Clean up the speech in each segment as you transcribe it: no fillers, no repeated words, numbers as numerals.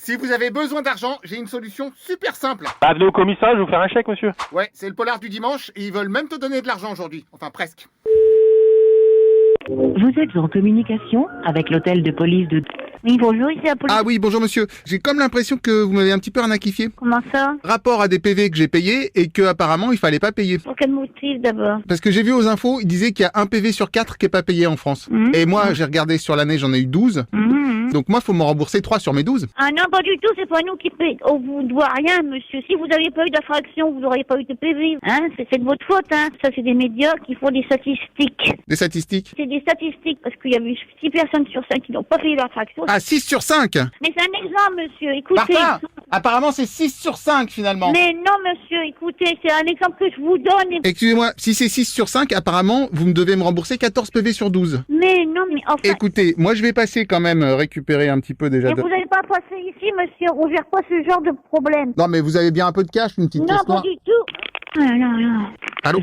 Si vous avez besoin d'argent, j'ai une solution super simple. Bah, venez au commissariat, je vais vous faire un chèque, monsieur. Ouais, c'est le polar du dimanche et ils veulent même te donner de l'argent aujourd'hui. Enfin, presque. Vous êtes en communication avec l'hôtel de police de... Oui, bonjour, ici la police. Ah oui, bonjour monsieur. J'ai comme l'impression que vous m'avez un petit peu arnaquifié. Comment ça? Rapport à des PV que j'ai payés et que apparemment il fallait pas payer. Pour quel motif d'abord? Parce que j'ai vu aux infos, il disait qu'il y a un PV sur 4 qui est pas payé en France. Et moi, j'ai regardé sur l'année, j'en ai eu 12. Donc moi, faut m'en rembourser 3 sur mes 12. Ah non, pas du tout, c'est pas nous qui payons. On vous doit rien, monsieur. Si vous n'aviez pas eu d'infraction, vous n'auriez pas eu de PV. Hein, c'est de votre faute, hein. Ça, c'est des médias qui font des statistiques. Des statistiques. C'est des statistiques, parce qu'il y a eu 6 personnes sur 5 qui n'ont pas payé l'infraction. Ah, 6 sur 5. Mais c'est un exemple, monsieur. Écoutez. Martin, apparemment c'est 6 sur 5 finalement. Mais non, monsieur, écoutez, c'est un exemple que je vous donne. Excusez-moi, si c'est 6 sur 5, apparemment, vous me devez me rembourser 14 PV sur 12. Mais non, mais enfin... Écoutez, moi je vais passer quand même récupérer un petit peu déjà Mais de... vous n'allez pas passer ici, monsieur. On gère pas ce genre de problème. Non mais vous avez bien un peu de cash, une petite Non, caisse pas noire. du tout. Ah, non, non. Allô?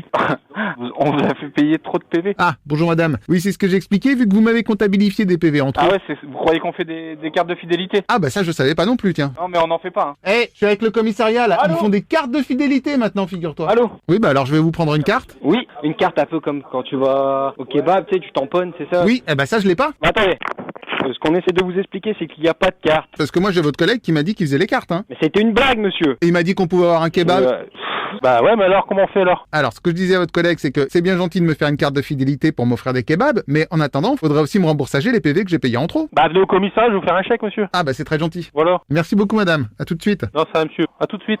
On vous a fait payer trop de PV. Ah, bonjour madame. Oui, c'est ce que j'expliquais vu que vous m'avez comptabilifié des PV en trop. Ah ouais, vous croyez qu'on fait des cartes de fidélité? Ah bah ça je savais pas non plus, tiens. Non, mais on n'en fait pas, hein. Eh, je suis avec le commissariat là, Allô? ils font des cartes de fidélité maintenant, figure-toi. Allô? Oui, bah alors je vais vous prendre une carte. Oui, une carte un peu comme quand tu vas au kebab, tu sais, tu tamponnes, c'est ça? Oui, eh bah ça je l'ai pas. Mais attendez. Ce qu'on essaie de vous expliquer, c'est qu'il n'y a pas de carte. Parce que moi j'ai votre collègue qui m'a dit qu'il faisait les cartes, hein. Mais c'était une blague, monsieur. Et il m'a dit qu'on pouvait avoir un kebab. Bah ouais, mais alors, comment on fait alors? Alors, ce que je disais à votre collègue, c'est que c'est bien gentil de me faire une carte de fidélité pour m'offrir des kebabs, mais en attendant, faudrait aussi me rembourser les PV que j'ai payés en trop. Bah venez au commissariat, je vais vous faire un chèque, monsieur. Ah bah c'est très gentil. Voilà. Merci beaucoup madame, à tout de suite. Non, ça va, monsieur. À tout de suite.